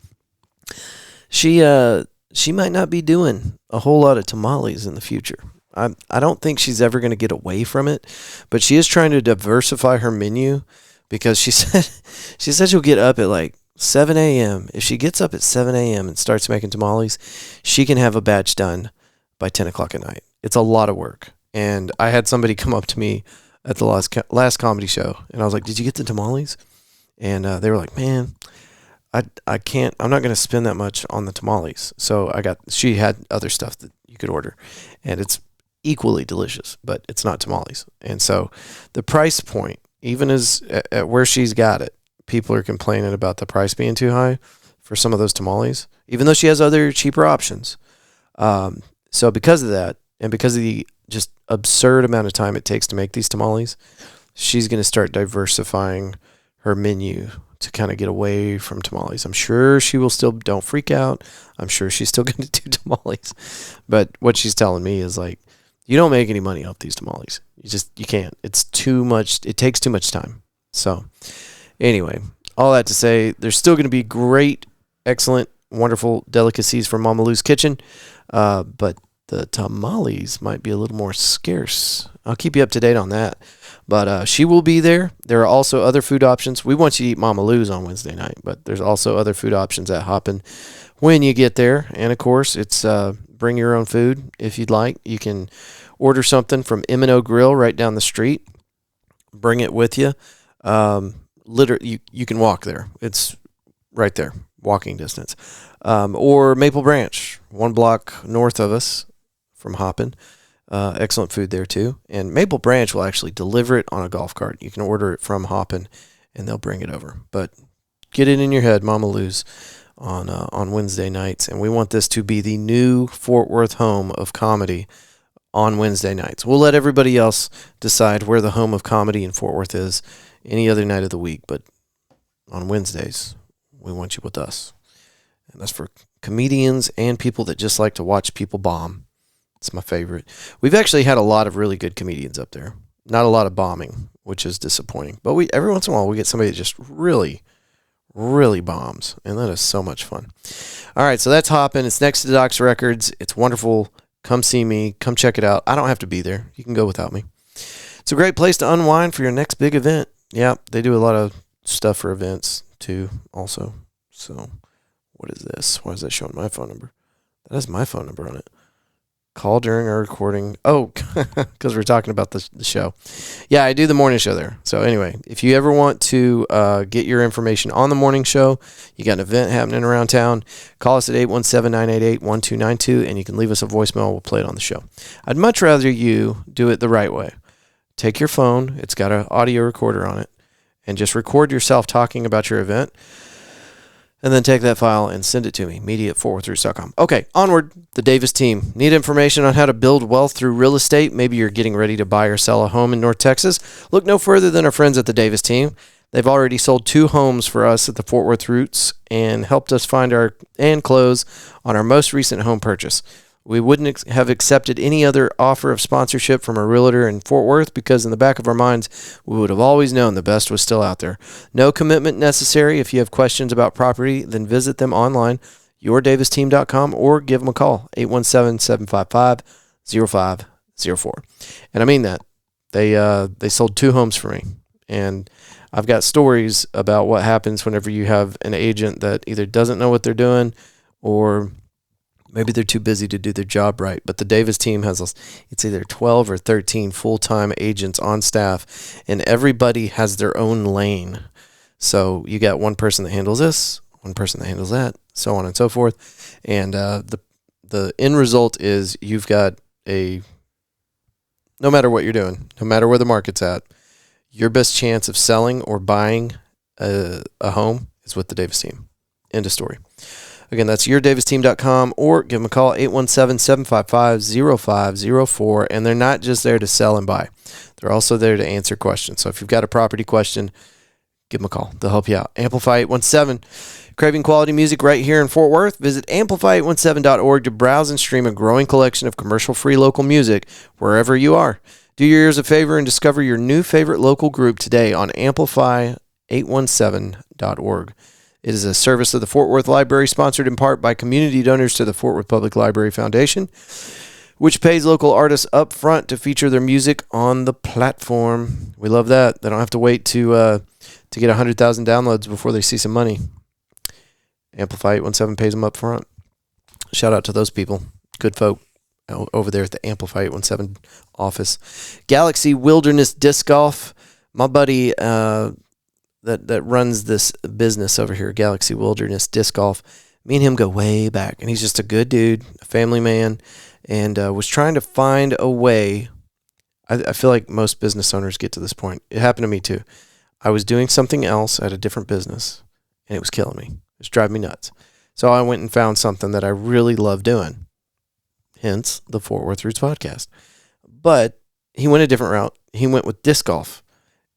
She might not be doing a whole lot of tamales in the future. I don't think she's ever going to get away from it, but she is trying to diversify her menu, because she said she'll get up at like 7 a.m. If she gets up at 7 a.m. and starts making tamales, she can have a batch done by 10 o'clock at night. It's a lot of work. And I had somebody come up to me at the last comedy show, and I was like, "Did you get the tamales?" And they were like, "Man, I can't. I'm not going to spend that much on the tamales." So she had other stuff that you could order, and it's equally delicious, but it's not tamales. And so the price point, even as at where she's got it, people are complaining about the price being too high for some of those tamales, even though she has other cheaper options. So because of that, and because of the just absurd amount of time it takes to make these tamales, she's going to start diversifying her menu to kind of get away from tamales. I'm sure she will still, don't freak out, I'm sure she's still going to do tamales. But what she's telling me is like, you don't make any money off these tamales. You can't. It's too much. It takes too much time. So anyway, all that to say, there's still going to be great, excellent, wonderful delicacies from Mama Lou's Kitchen. But the tamales might be a little more scarce. I'll keep you up to date on that. But she will be there. There are also other food options. We want you to eat Mama Lou's on Wednesday night, but there's also other food options at Hoppin when you get there. And of course, it's bring your own food if you'd like. You can order something from M&O Grill right down the street. Bring it with you. Literally, you can walk there. It's right there, walking distance. Or Maple Branch, 1 block north of us from Hoppin. Excellent food there too. And Maple Branch will actually deliver it on a golf cart. You can order it from Hoppin, and they'll bring it over. But get it in your head, Mama Lou's on Wednesday nights, and we want this to be the new Fort Worth home of comedy on Wednesday nights. We'll let everybody else decide where the home of comedy in Fort Worth is any other night of the week, but on Wednesdays, we want you with us. And that's for comedians and people that just like to watch people bomb. It's my favorite. We've actually had a lot of really good comedians up there. Not a lot of bombing, which is disappointing. But every once in a while, we get somebody that just really bombs, and that is so much fun. All right, so that's Hoppin'. It's next to Doc's Records. It's wonderful. Come see me. Come check it out. I don't have to be there. You can go without me. It's a great place to unwind for your next big event. Yeah, they do a lot of stuff for events, too, also. So, what is this? Why is that showing my phone number? That has my phone number on it. Call during our recording. Oh, because we're talking about the show. Yeah, I do the morning show there. So anyway, if you ever want to get your information on the morning show, you got an event happening around town, call us at 817-988-1292, and you can leave us a voicemail. We'll play it on the show. I'd much rather you do it the right way. Take your phone. It's got an audio recorder on it, and just record yourself talking about your event. And then take that file and send it to me, media@fortworthroots.com. Okay, onward. The Davis team. Need information on how to build wealth through real estate? Maybe you're getting ready to buy or sell a home in North Texas? Look no further than our friends at the Davis team. They've already sold 2 homes for us at the Fort Worth Roots and helped us find and close on our most recent home purchase. We wouldn't have accepted any other offer of sponsorship from a realtor in Fort Worth because in the back of our minds, we would have always known the best was still out there. No commitment necessary. If you have questions about property, then visit them online, yourdavesteam.com, or give them a call, 817-755-0504. And I mean that. They sold 2 homes for me. And I've got stories about what happens whenever you have an agent that either doesn't know what they're doing or maybe they're too busy to do their job right. But the Davis team has, it's either 12 or 13 full-time agents on staff, and everybody has their own lane. So you got one person that handles this, one person that handles that, so on and so forth. And the end result is you've got no matter what you're doing, no matter where the market's at, your best chance of selling or buying a home is with the Davis team. End of story. Again, that's yourdavisteam.com, or give them a call, 817-755-0504. And they're not just there to sell and buy. They're also there to answer questions. So if you've got a property question, give them a call. They'll help you out. Amplify 817. Craving quality music right here in Fort Worth? Visit amplify817.org to browse and stream a growing collection of commercial-free local music wherever you are. Do your ears a favor and discover your new favorite local group today on amplify817.org. It is a service of the Fort Worth Library, sponsored in part by community donors to the Fort Worth Public Library Foundation, which pays local artists up front to feature their music on the platform. We love that. They don't have to wait to get 100,000 downloads before they see some money. Amplify 817 pays them up front. Shout out to those people. Good folk over there at the Amplify 817 office. Galaxy Wilderness Disc Golf. My buddy that runs this business over here, Galaxy Wilderness Disc Golf, me and him go way back. And he's just a good dude, a family man, and was trying to find a way. I feel like most business owners get to this point. It happened to me too. I was doing something else at a different business, and it was killing me. It was driving me nuts. So I went and found something that I really love doing, hence the Fort Worth Roots podcast. But he went a different route. He went with disc golf,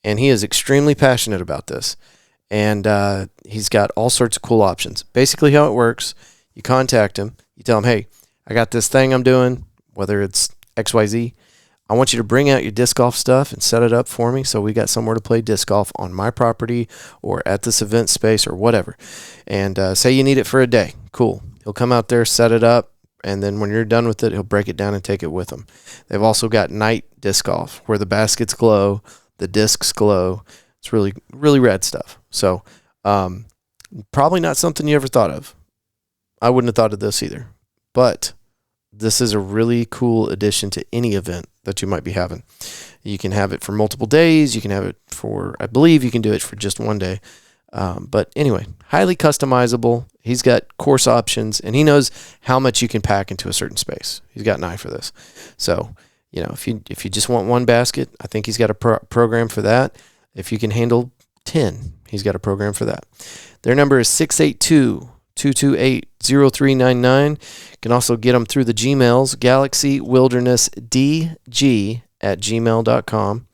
and he is extremely passionate about this. And he's got all sorts of cool options. Basically how it works, you contact him, you tell him, hey, I got this thing I'm doing, whether it's XYZ. I want you to bring out your disc golf stuff and set it up for me so we got somewhere to play disc golf on my property or at this event space or whatever. And say you need it for a day. Cool. He'll come out there, set it up, and then when you're done with it, he'll break it down and take it with him. They've also got night disc golf where the baskets glow, the discs glow. It's really, really rad stuff. So probably not something you ever thought of. I wouldn't have thought of this either. But this is a really cool addition to any event that you might be having. You can have it for multiple days. You can have it for, I believe you can do it for just one day. But anyway, highly customizable. He's got course options, and he knows how much you can pack into a certain space. He's got an eye for this. So, you know, if you just want one basket, I think he's got a program for that. If you can handle 10, he's got a program for that. Their number is 682-228-0399. You can also get them through the Gmails, GalaxyWildernessDG@gmail.com.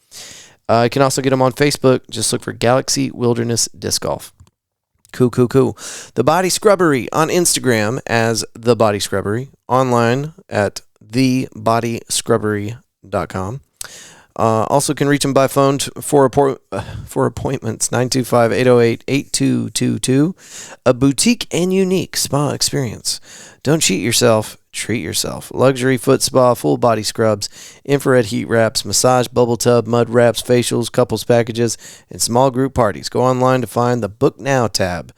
You can also get them on Facebook. Just look for Galaxy Wilderness Disc Golf. Cool. The Body Scrubbery on Instagram as The Body Scrubbery. Online at thebodyscrubbery.com. Also can reach them by phone for appointments, 925-808-8222. A boutique and unique spa experience. Don't cheat yourself, treat yourself. Luxury foot spa, full body scrubs, infrared heat wraps, massage, bubble tub, mud wraps, facials, couples packages, and small group parties. Go online to find the Book Now tab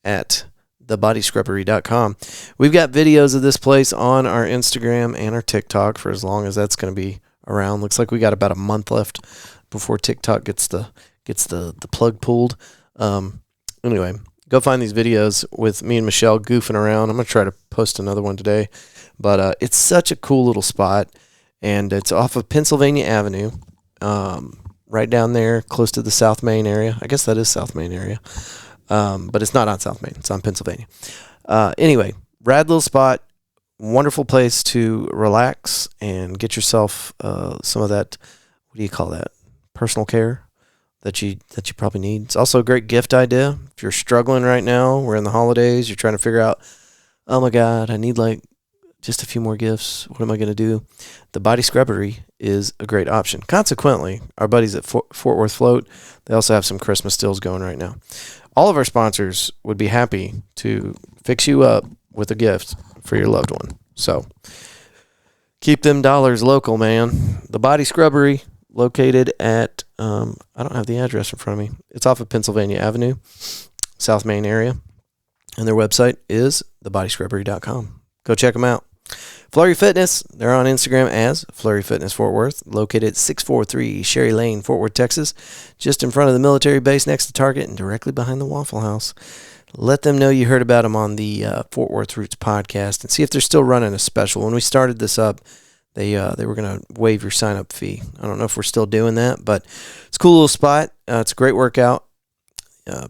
at thebodyscrubbery.com. We've got videos of this place on our Instagram and our TikTok for as long as that's going to be around. Looks like we got about a month left before TikTok gets the plug pulled. Anyway, go find these videos with me and Michelle goofing around. I'm going to try to post another one today. But it's such a cool little spot, and it's off of Pennsylvania Avenue, right down there close to the South Main area. I guess that is South Main area. But it's not on South Main. It's on Pennsylvania. Anyway, rad little spot. Wonderful place to relax and get yourself some of that, what do you call that, personal care that you probably need. It's also a great gift idea. If you're struggling right now, we're in the holidays, you're trying to figure out, oh my God, I need like just a few more gifts. What am I going to do? The Body Scrubbery is a great option. Consequently, our buddies at Fort Worth Float, they also have some Christmas deals going right now. All of our sponsors would be happy to fix you up with a gift for your loved one. So keep them dollars local, man. The Body Scrubbery, located at, I don't have the address in front of me. It's off of Pennsylvania Avenue, South Main area. And their website is thebodyscrubbery.com. Go check them out. Flory Fitness, they're on Instagram as Flory Fitness Fort Worth, located at 643 Sherry Lane, Fort Worth, Texas, just in front of the military base next to Target and directly behind the Waffle House. Let them know you heard about them on the Fort Worth Roots podcast and see if they're still running a special. When we started this up, they were going to waive your sign-up fee. I don't know if we're still doing that, but it's a cool little spot. It's a great workout.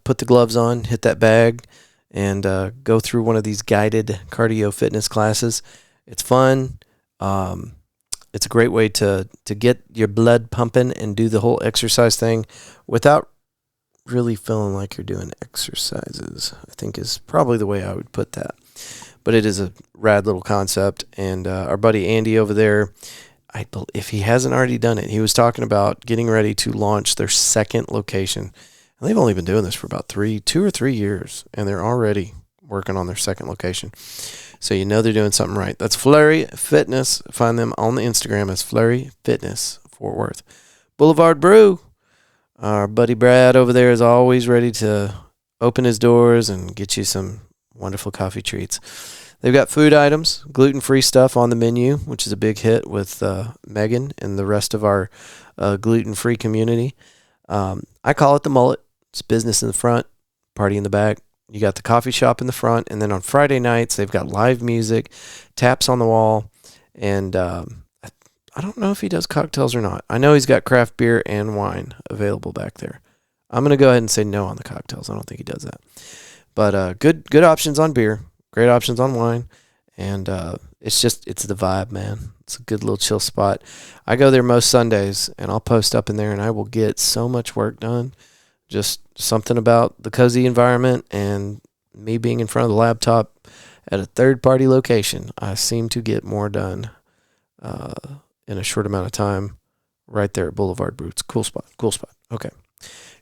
Put the gloves on, hit that bag, and go through one of these guided cardio fitness classes. It's fun. It's a great way to get your blood pumping and do the whole exercise thing without really feeling like you're doing exercises, I think is probably the way I would put that. But it is a rad little concept. And our buddy Andy over there, if he hasn't already done it, he was talking about getting ready to launch their second location. And they've only been doing this for about 2 or 3 years, and they're already working on their second location. So you know they're doing something right. That's Flory Fitness. Find them on the Instagram as Flory Fitness, Fort Worth. Boulevard Brew. Our buddy Brad over there is always ready to open his doors and get you some wonderful coffee treats. They've got food items, gluten-free stuff on the menu, which is a big hit with Megan and the rest of our gluten-free community. I call it the mullet. It's business in the front, party in the back. You got the coffee shop in the front, and then on Friday nights, they've got live music, taps on the wall, and I don't know if he does cocktails or not. I know he's got craft beer and wine available back there. I'm going to go ahead and say no on the cocktails. I don't think he does that. But good options on beer, great options on wine, and it's the vibe, man. It's a good little chill spot. I go there most Sundays, and I'll post up in there, and I will get so much work done. Just something about the cozy environment and me being in front of the laptop at a third-party location. I seem to get more done in a short amount of time right there at Boulevard Brew. It's a cool spot. Okay.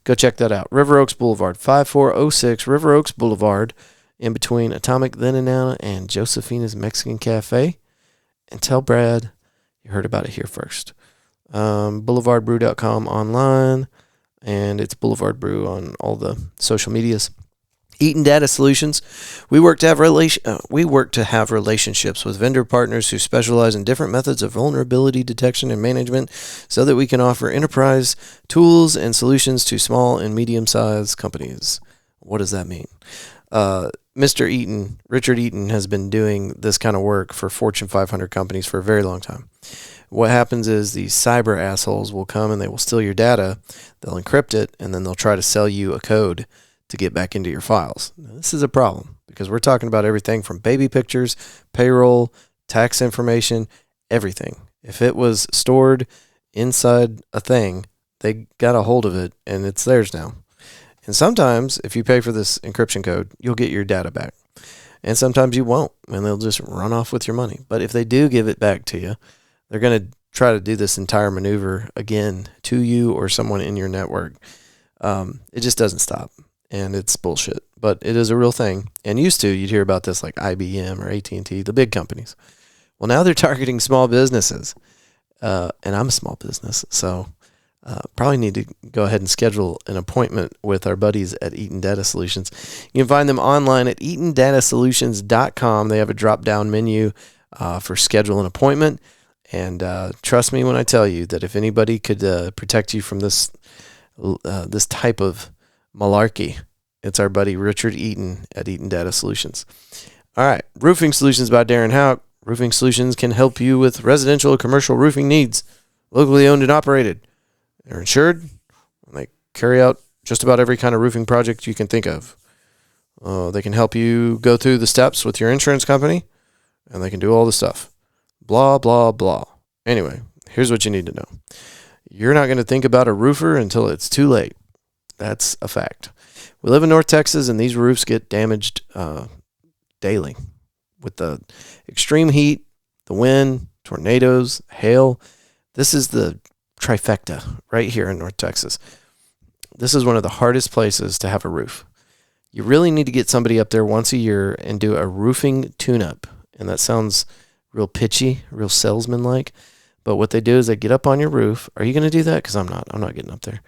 Go check that out. River Oaks Boulevard, 5406 River Oaks Boulevard, in between Atomic Then and Now and Josefina's Mexican Cafe. And tell Brad you heard about it here first. BoulevardBrew.com online. And it's Boulevard Brew on all the social medias. Eaton Data Solutions. We work to have relationships with vendor partners who specialize in different methods of vulnerability detection and management so that we can offer enterprise tools and solutions to small and medium-sized companies. What does that mean? Mr. Eaton, Richard Eaton, has been doing this kind of work for Fortune 500 companies for a very long time. What happens is these cyber assholes will come and they will steal your data, they'll encrypt it, and then they'll try to sell you a code to get back into your files. Now, this is a problem because we're talking about everything from baby pictures, payroll, tax information, everything. If it was stored inside a thing, they got a hold of it and it's theirs now. And sometimes if you pay for this encryption code, you'll get your data back. And sometimes you won't, and they'll just run off with your money. But if they do give it back to you, they're going to try to do this entire maneuver again to you or someone in your network. It just doesn't stop, and it's bullshit. But it is a real thing. And used to, you'd hear about this like IBM or AT&T, the big companies. Well, now they're targeting small businesses, and I'm a small business, so probably need to go ahead and schedule an appointment with our buddies at Eaton Data Solutions. You can find them online at eatondatasolutions.com. They have a drop-down menu for schedule an appointment. And trust me when I tell you that if anybody could protect you from this type of malarkey, it's our buddy Richard Eaton at Eaton Data Solutions. All right, Roofing Solutions by Darren Houck. Roofing Solutions can help you with residential or commercial roofing needs, locally owned and operated. They're insured, and they carry out just about every kind of roofing project you can think of. They can help you go through the steps with your insurance company, and they can do all the stuff. Blah, blah, blah. Anyway, here's what you need to know. You're not going to think about a roofer until it's too late. That's a fact. We live in North Texas, and these roofs get damaged daily with the extreme heat, the wind, tornadoes, hail. This is the trifecta right here in North Texas. This is one of the hardest places to have a roof. You really need to get somebody up there once a year and do a roofing tune-up. And that sounds real pitchy, real salesman-like. But what they do is they get up on your roof. Are you going to do that? Because I'm not getting up there.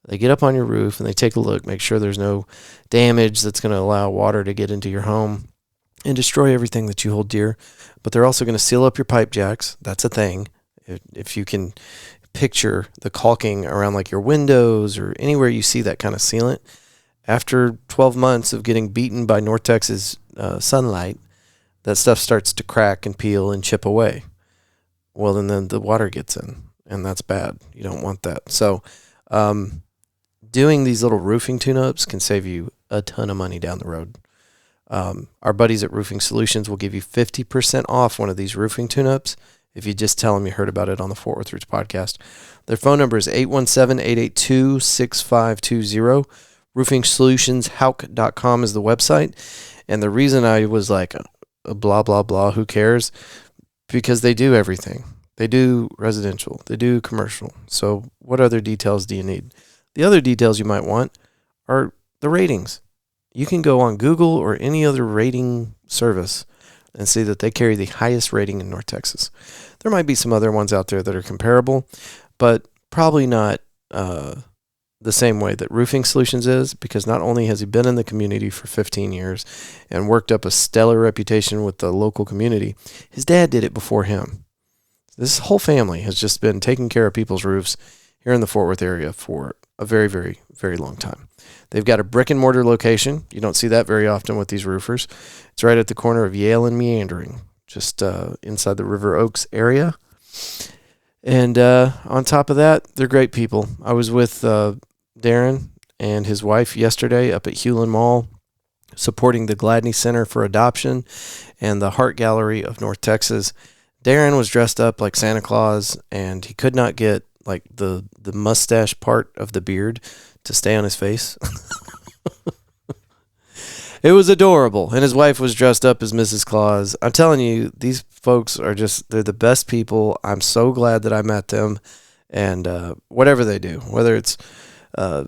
They get up on your roof and they take a look, make sure there's no damage that's going to allow water to get into your home and destroy everything that you hold dear. But they're also going to seal up your pipe jacks. That's a thing. If you can picture the caulking around like your windows or anywhere you see that kind of sealant, after 12 months of getting beaten by North Texas sunlight, that stuff starts to crack and peel and chip away. Well, and then the water gets in, and that's bad. You don't want that. So doing these little roofing tune-ups can save you a ton of money down the road. Our buddies at Roofing Solutions will give you 50% off one of these roofing tune-ups if you just tell them you heard about it on the Fort Worth Roots podcast. Their phone number is 817-882-6520. RoofingSolutionsHauk.com is the website. And the reason I was like, blah, blah, blah, who cares? Because they do everything. They do residential. They do commercial. So what other details do you need? The other details you might want are the ratings. You can go on Google or any other rating service and see that they carry the highest rating in North Texas. There might be some other ones out there that are comparable, but probably not the same way that Roofing Solutions is, because not only has he been in the community for 15 years and worked up a stellar reputation with the local community, his dad did it before him. This whole family has just been taking care of people's roofs here in the Fort Worth area for a very, very, very long time. They've got a brick and mortar location. You don't see that very often with these roofers. It's right at the corner of Yall and Meandering, just inside the River Oaks area. And on top of that, they're great people. I was with Darren and his wife yesterday up at Hewlin Mall, supporting the Gladney Center for Adoption and the Heart Gallery of North Texas. Darren was dressed up like Santa Claus, and he could not get like the mustache part of the beard to stay on his face. It was adorable. And his wife was dressed up as Mrs. Claus. I'm telling you, these folks are they're the best people. I'm so glad that I met them. And whatever they do, whether it's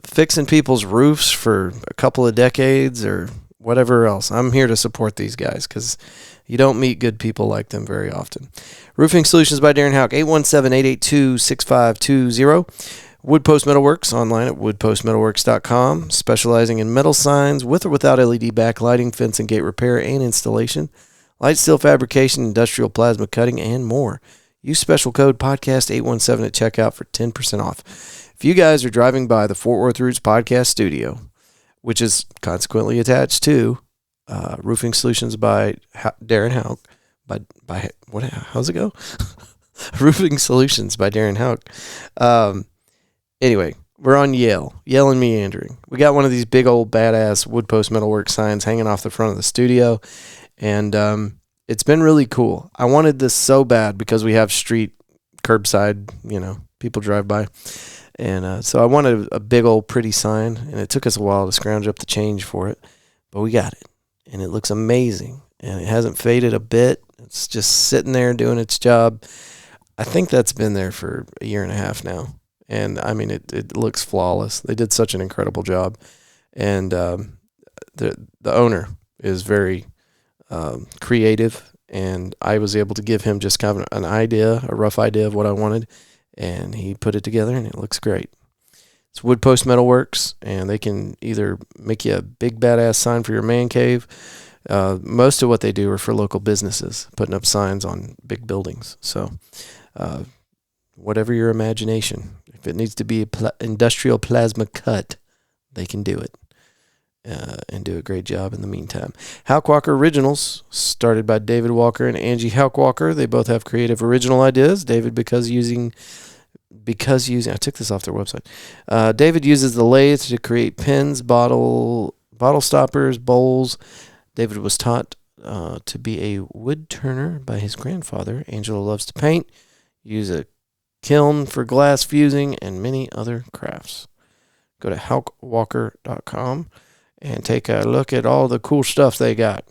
fixing people's roofs for a couple of decades or whatever else, I'm here to support these guys because you don't meet good people like them very often. Roofing Solutions by Darren Houck, 817-882-6520. Woodpost Metalworks, online at woodpostmetalworks.com, specializing in metal signs with or without LED backlighting, fence and gate repair and installation, light steel fabrication, industrial plasma cutting, and more. Use special code podcast817 at checkout for 10% off. If you guys are driving by the Fort Worth Roots podcast studio, which is consequently attached to Roofing Solutions by Darren Houck, how's it go? Roofing Solutions by Darren Houck. Anyway, we're on Yall and Meandering. We got one of these big old badass Woodpost Metalworks signs hanging off the front of the studio, and it's been really cool. I wanted this so bad because we have street curbside, people drive by. And so I wanted a big old pretty sign, and it took us a while to scrounge up the change for it, but we got it, and it looks amazing, and it hasn't faded a bit. It's just sitting there doing its job. I think that's been there for a year and a half now, and I mean, it looks flawless. They did such an incredible job, and the owner is very creative, and I was able to give him just kind of a rough idea of what I wanted, and he put it together, and it looks great. It's Woodpost Metalworks, and they can either make you a big badass sign for your man cave. Most of what they do are for local businesses, putting up signs on big buildings. So whatever your imagination. If it needs to be industrial plasma cut, they can do it. And do a great job in the meantime. Houck Walker Originals, started by David Walker and Angie Houck Walker. They both have creative original ideas. David, because using, I took this off their website. David uses the lathe to create pins, bottle stoppers, bowls. David was taught to be a wood turner by his grandfather. Angela loves to paint, use a kiln for glass fusing, and many other crafts. Go to houckwalker.com. and take a look at all the cool stuff they got.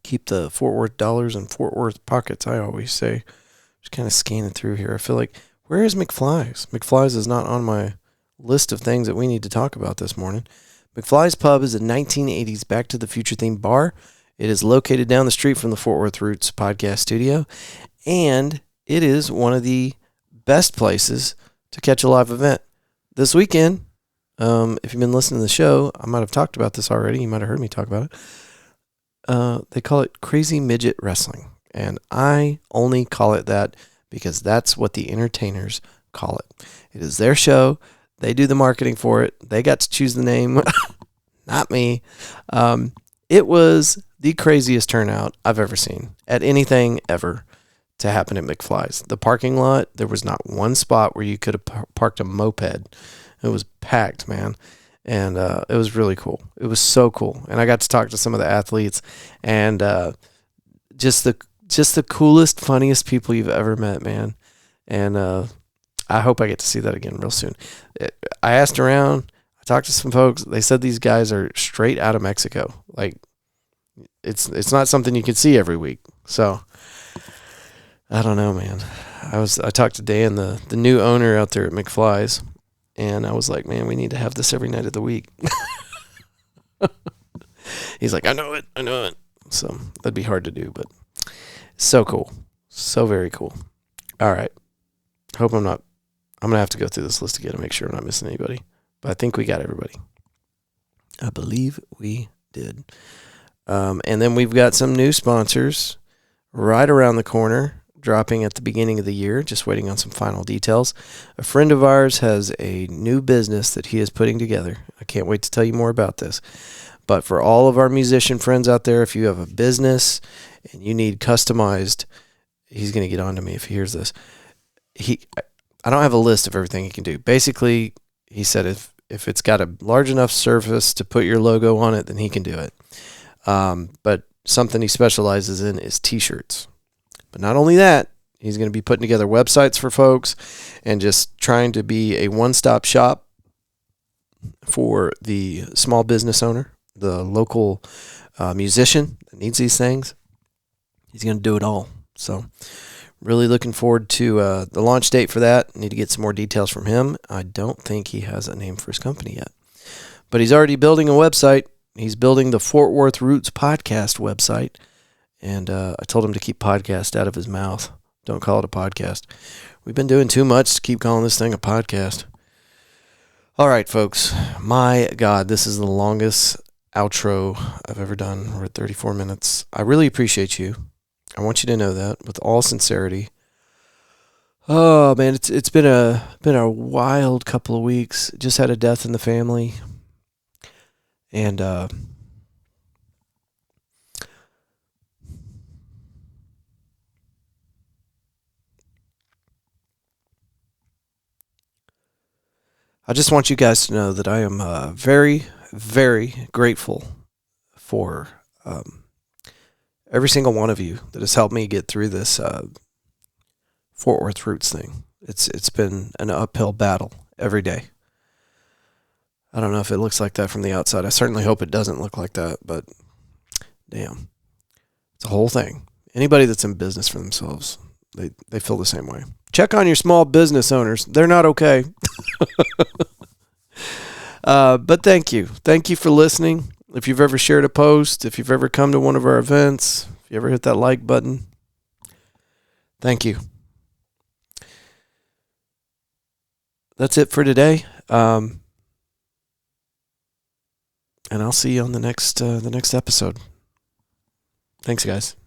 Keep the Fort Worth dollars in Fort Worth pockets, I always say. Just kind of scanning through here. I feel like, where is McFly's? McFly's is not on my list of things that we need to talk about this morning. McFly's Pub is a 1980s Back to the Future themed bar. It is located down the street from the Fort Worth Roots podcast studio, and it is one of the best places to catch a live event. This weekend, if you've been listening to the show, I might have talked about this already. You might have heard me talk about it. They call it Crazy Midget Wrestling, and I only call it that because that's what the entertainers call it. It is their show. They do the marketing for it. They got to choose the name, not me. It was the craziest turnout I've ever seen at anything ever to happen at McFly's. The parking lot, there was not one spot where you could have parked a moped. It was packed, man. And it was really cool. It was so cool. And I got to talk to some of the athletes, and just the coolest, funniest people you've ever met, man. And I hope I get to see that again real soon. I asked around. I talked to some folks. They said these guys are straight out of Mexico. Like, it's not something you can see every week. So I don't know, man. I talked to Dan, the new owner out there at McFly's, and I was like, man, we need to have this every night of the week. He's like, I know it. So that'd be hard to do, but so cool. So very cool. All right. I'm going to have to go through this list again to make sure I'm not missing anybody. But I think we got everybody. I believe we did. And then we've got some new sponsors right around the corner, dropping at the beginning of the year, just waiting on some final details. A friend of ours has a new business that he is putting together. I can't wait to tell you more about this. But for all of our musician friends out there, if you have a business and you need customized, he's going to get on to me if he hears this. I don't have a list of everything he can do. Basically, he said if it's got a large enough surface to put your logo on it, then he can do it. But something he specializes in is T-shirts. But not only that, he's going to be putting together websites for folks and just trying to be a one-stop shop for the small business owner, the local musician that needs these things. He's going to do it all. So really looking forward to the launch date for that. Need to get some more details from him. I don't think he has a name for his company yet. But he's already building a website. He's building the Fort Worth Roots podcast website. And I told him to keep podcast out of his mouth. Don't call it a podcast. We've been doing too much to keep calling this thing a podcast. All right, folks. My God, this is the longest outro I've ever done. We're at 34 minutes. I really appreciate you. I want you to know that with all sincerity. Oh man, it's been a wild couple of weeks. Just had a death in the family, and I just want you guys to know that I am very, very grateful for every single one of you that has helped me get through this Fort Worth Roots thing. It's been an uphill battle every day. I don't know if it looks like that from the outside. I certainly hope it doesn't look like that, but damn. It's a whole thing. Anybody that's in business for themselves, they feel the same way. Check on your small business owners. They're not okay. But thank you. Thank you for listening. If you've ever shared a post, if you've ever come to one of our events, if you ever hit that like button, thank you. That's it for today. And I'll see you on the next episode. Thanks, guys.